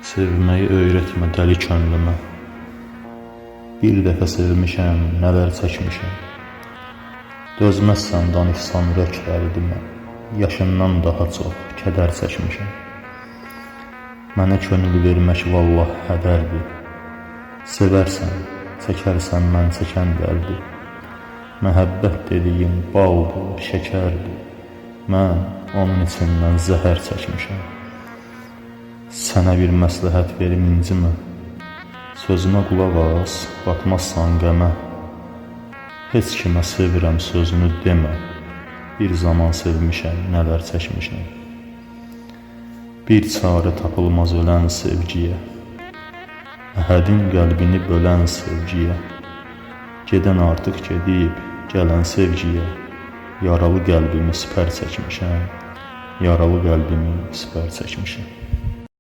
Sevməyi öyrətmə dəli könlümə. Bir dəfə sevmişəm, nələr çəkmişəm. Dözməzsən danışsan ürək dərdimə. Yaşından daha çox kədər çəkmişəm. Mənə könül vermək vallah hədərdir. Sevərsən, çəkərsən mən çəkən dərdi. Məhəbbət dediyin baldır, şəkərdir. Mən onun içindən zəhər çəkmişəm. Sənə bir məsləhət verim incimə. Sözümə qulaq as, batmazsan qəmə. Heç kimə sevirəm sözünü demə. Bir zaman sevmişəm, nələr çəkmişəm. Bir çarə tapılmaz ölən sevgiyə. Əhədin qəlbini bölən sevgiyə. Gedən artıq gedib, gələn sevgiyə. Yaralı qəlbimi sipər çəkmişəm. Yaralı qəlbimi sipər çəkmişəm.